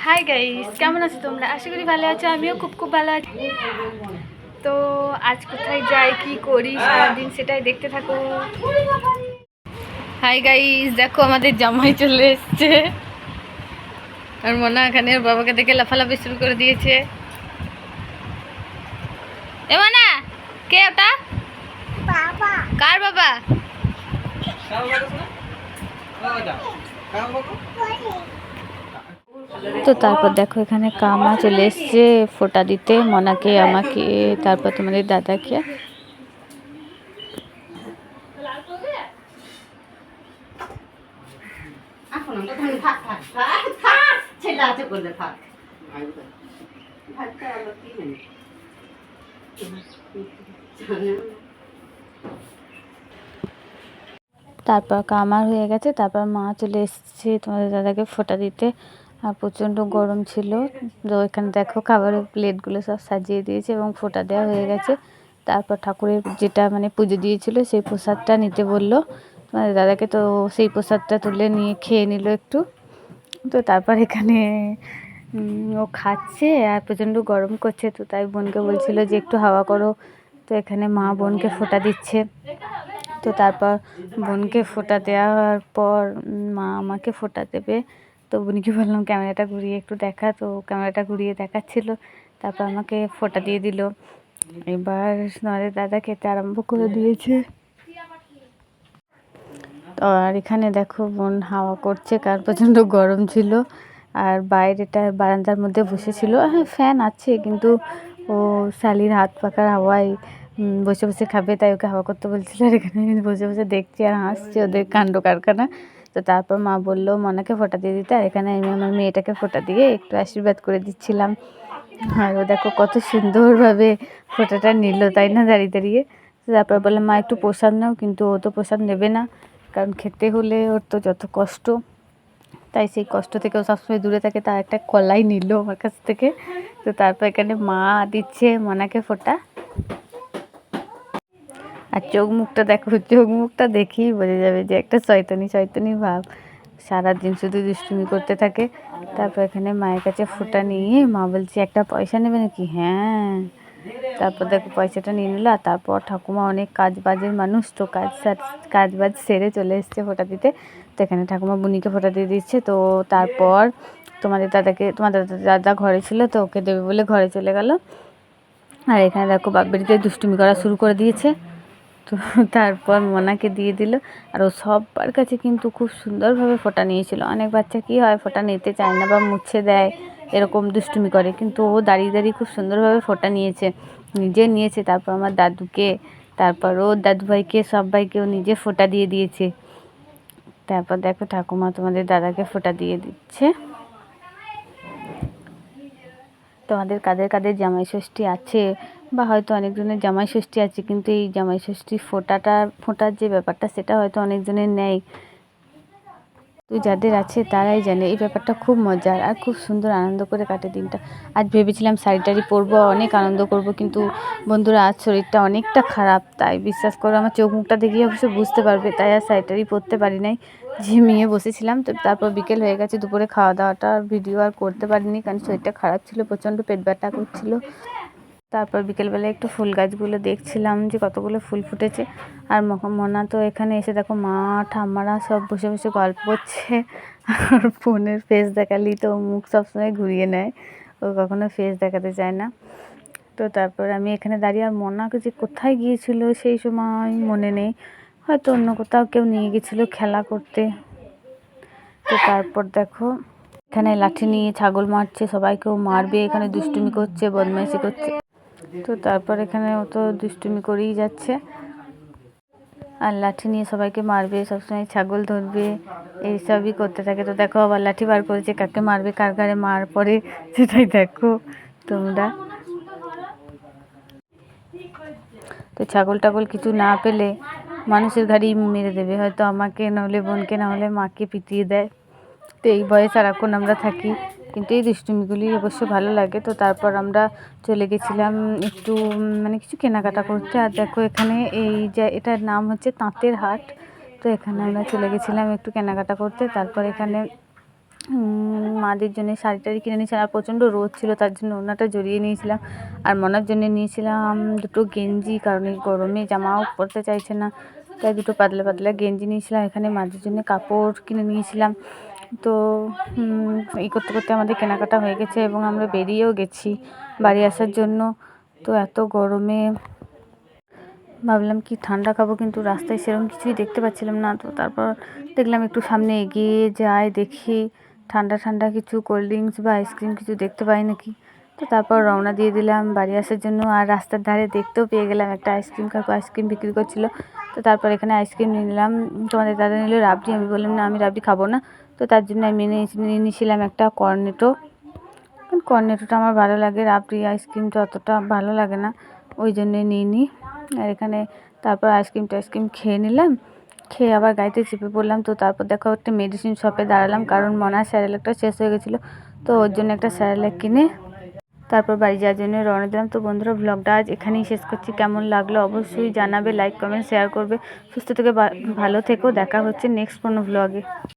Hi guys, কেমন আছো তোমরা? আশা করি ভালো আছো। আমিও খুব খুব ভালো আছি। তো আজ কোথায় যাই, কি করি সারাদিন সেটাই দেখতে থাকো। হাই গাইস, দেখো আমাদের জামাই চলে এসছে। আর মনা এখানে ওর বাবাকে দেখে লাফালাফি শুরু করে দিয়েছে। এ মনা, কে ওটা? বাবা। কার বাবা? তো তারপর দেখো এখানে কামা চলে এসছে ফোঁটা দিতে মনাকে, আমাকে, তারপর তোমাদের দাদাকে। তারপর কামার হয়ে গেছে, তারপর মা চলে এসেছে তোমাদের দাদাকে ফোঁটা দিতে। আর প্রচণ্ড গরম ছিল। তো এখানে দেখো খাবারের প্লেটগুলো সব সাজিয়ে দিয়েছে এবং ফোঁটা দেওয়া হয়ে গেছে। তারপর ঠাকুরের যেটা পুজো দিয়েছিল সেই প্রসাদটা নিতে বললো তোমাদের দাদাকে। তো সেই প্রসাদটা তুলে নিয়ে খেয়ে নিল একটু। তো তারপর এখানে ও খাচ্ছে আর প্রচণ্ড গরম করছে, তো তাই বোনকে বলছিল যে একটু হাওয়া করো। তো এখানে মা বোনকে ফোঁটা দিচ্ছে। তো তারপর বোনকে ফোঁটা দেওয়ার পর মা আমাকে ফোঁটা দেবে। তো বোনকে বললাম ক্যামেরাটা ঘুরিয়ে একটু দেখা, তো ক্যামেরাটা ঘুরিয়ে দেখাচ্ছিল। তারপর আমাকে ফোঁটা দিয়ে দিল। এবার তোমাদের দাদা খেতে আরম্ভ করে দিয়েছে। তো আর এখানে দেখো বোন হাওয়া করছে, কার প্রচণ্ড গরম ছিল। আর বাইরেটা বারান্দার মধ্যে বসেছিল। হ্যাঁ, ফ্যান আছে কিন্তু ও শালির হাত পাকার হাওয়ায় বসে বসে খাবে, তাই ওকে হাওয়া করতে বলছিল। আর এখানে বসে বসে দেখছি আর হাসছি ওদের কাণ্ড কারখানা। তো তারপর মা বললো মনাকে ফোঁটা দিয়ে দিতে। আর এখানে আমি আমার মেয়েটাকে ফোঁটা দিয়ে একটু আশীর্বাদ করে দিচ্ছিলাম। আর ও দেখো কত সুন্দরভাবে ফোঁটাটা নিল, তাই না, দাঁড়িয়ে দাঁড়িয়ে। তারপর বললাম মা একটু প্রসাদ নাও, কিন্তু ও তো প্রসাদ নেবে না, কারণ খেতে হলে ওর তো যত কষ্ট, তাই সেই কষ্ট থেকে ও সবসময় দূরে থাকে। তার একটা কলাই নিল আমার কাছ থেকে। তো তারপর এখানে মা দিচ্ছে মনাকে ফোঁটা। আর চোখ মুখটা দেখো, চোখ মুখটা দেখেই বোঝা যাবে যে একটা শয়তানি শয়তানি ভাব, সারাদিন শুধু দুষ্টুমি করতে থাকে। তারপর এখানে মায়ের কাছে ফোঁটা নিয়ে মা বলছে একটা পয়সা নেবে নাকি? হ্যাঁ। তারপর দেখো পয়সাটা নিয়ে নিল। আর তারপর ঠাকুমা অনেক কাজ বাজের মানুষ, তো কাজ বাজ সেরে চলে এসছে ফোঁটা দিতে। তো এখানে ঠাকুমা বুনিকে ফোঁটা দিয়ে দিচ্ছে। তো তারপর তোমাদের দাদা ঘরে ছিল, তো ওকে দেবে বলে ঘরে চলে গেল। আর এখানে দেখো বাপবাড়িতে দুষ্টুমি করা শুরু করে দিয়েছে। তো তারপর মনাকে দিয়ে দিল। আর ও সবার কাছে কিন্তু খুব সুন্দরভাবে ফোঁটা নিয়েছিল। অনেক বাচ্চা কী হয়, ফোঁটা নিতে চায় না বা মুছে দেয়, এরকম দুষ্টুমি করে, কিন্তু ও দাঁড়িয়ে দাঁড়িয়ে খুব সুন্দরভাবে ফোঁটা নিয়েছে, নিজে নিয়েছে। তারপর আমার দাদুকে, তারপর ওর দাদুভাইকে, সবাইকে ও নিজে ফোঁটা দিয়ে দিয়েছে। তারপর দেখো ঠাকুমা তোমাদের দাদাকে ফোঁটা দিয়ে দিচ্ছে। তোমাদের কাদের কাদের জামাই ষষ্ঠী আছে, বা হয়তো অনেকজনের জামাই ষষ্ঠী আছে, কিন্তু এই জামাই ষষ্ঠী ফোঁটার যে ব্যাপারটা, সেটা হয়তো অনেকজনের নেই। তো যাদের আছে তারাই জানে এই ব্যাপারটা খুব মজার আর খুব সুন্দর, আনন্দ করে কাটে দিনটা। আজ ভেবেছিলাম শাড়ি টাড়ি পরবো, অনেক আনন্দ করব, কিন্তু বন্ধুরা আজ শরীরটা অনেকটা খারাপ, তাই বিশ্বাস করো আমার চোখ মুখটা দেখিয়ে অবশ্য বুঝতে পারবে, তাই আর শাড়ি টাড়ি পরতে পারি নাই, ঝিমিয়ে বসেছিলাম। তো তারপর বিকেল হয়ে গেছে, দুপুরে খাওয়া দাওয়াটা ভিডিও আর করতে পারিনি, কারণ শরীরটা খারাপ ছিল, প্রচণ্ড পেট ব্যথা করছিল। তারপর বিকেলবেলা একটু ফুল গাছগুলো দেখছিলাম যে কতগুলো ফুল ফুটেছে। আর মনা তো এখানে এসে দেখো মা ঠাম্মারা সব বসে বসে গল্প করছে। আর ফোনের ফেস দেখালি তো মুখ সবসময় ঘুরিয়ে নেয়, ও কখনো ফেস দেখাতে চায় না। তো তারপর আমি এখানে দাঁড়িয়ে, আর মনাকে যে কোথায় গিয়েছিল সেই সময় মনে নেই, হয়তো অন্য কোথাও কেউ নিয়ে গেছিলো খেলা করতে। তো তারপর দেখো এখানে লাঠি নিয়ে ছাগল মারছে, সবাইকেও মারবে, এখানে দুষ্টুমি করছে, বদমাইশি করছে। তো তারপর এখানে ও তো দুষ্টুমি করেই যাচ্ছে, আর লাঠি নিয়ে সবাইকে মারবে, সবসময় ছাগল ধরবে, এইসবই করতে থাকে। তো দেখো আবার লাঠি বার করেছে, কাকে মারবে, কার গায়ে মার পড়ে সেটাই দেখো তোমরা। তো ছাগল টাগল কিছু না পেলে মানুষের গাড়ি মেরে দেবে, হয়তো আমাকে, নাহলে বোনকে, নাহলে মাকে পিটিয়ে দেয়। তো এই ভয়ে সারাক্ষণ আমরা থাকি, কিন্তু এই দুষ্টুমিগুলি অবশ্য ভালো লাগে। তো তারপর আমরা চলে গেছিলাম একটু কিছু কেনাকাটা করতে। আর দেখো এখানে এই যে এটার নাম হচ্ছে তাঁতের হাট, তো এখানে আমরা চলে গেছিলাম একটু কেনাকাটা করতে। তারপর এখানে মাদের জন্য শাড়ি টাড়ি কিনে নিয়েছিলাম, আর প্রচণ্ড রোদ ছিল তার জন্য ওড়নাটা জড়িয়ে নিয়েছিলাম। আর মনার জন্য নিয়েছিলাম দুটো গেঞ্জি, কারণ এই গরমে জামাও পরতে চাইছে না, তাই দুটো পাতলা পাতলা গেঞ্জি নিয়েছিলাম। এখানে মাদের জন্য কাপড় কিনে নিয়েছিলাম। তো এই করতে করতে আমাদের কেনাকাটা হয়ে গেছে এবং আমরা বেরিয়েও গেছি বাড়ি আসার জন্য। তো এত গরমে ভাবলাম কি ঠান্ডা খাবো, কিন্তু রাস্তায় সেরকম কিছুই দেখতে পাচ্ছিলাম না। তো তারপর দেখলাম একটু সামনে এগিয়ে যাই, দেখি ঠান্ডা ঠান্ডা কিছু কোল্ড ড্রিঙ্কস বা আইসক্রিম কিছু দেখতে পাই নাকি। তো তারপর রওনা দিয়ে দিলাম বাড়ি আসার জন্য। আর রাস্তার ধারে দেখতেও পেয়ে গেলাম একটা আইসক্রিম কাকু আইসক্রিম বিক্রি করছিল। তো তারপর এখানে আইসক্রিম নিয়ে নিলাম। তোমাদের দাদা নিল রাবড়ি, আমি বললাম না আমি রাবড়ি খাবো না। তো তার জন্য আমি নিয়ে নিয়েছিলাম একটা কর্নেটো। কর্নেটোটা আমার ভালো লাগে, রাবড়ি আইসক্রিমটা অতটা ভালো লাগে না, ওই জন্যে নিয়ে নিই। আর এখানে তারপর আইসক্রিম টাইসক্রিম খেয়ে নিলাম, খেয়ে আবার গাড়িতে চেপে পড়লাম। তো তারপর দেখো একটা মেডিসিন শপে দাঁড়ালাম, কারণ মনার স্যারেলেকটা শেষ হয়ে গেছিলো। তো ওর জন্য একটা স্যারেলেক কিনে তারপর বাড়ি যাওয়ার জন্য রওনা দিলাম। তো বন্ধুরা, ব্লগটা আজ এখানেই শেষ করছি। কেমন লাগলো অবশ্যই জানাবে, লাইক কমেন্ট শেয়ার করবে। সুস্থ থেকে ভালো থেকো, দেখা হচ্ছে নেক্সট কোনো ব্লগে।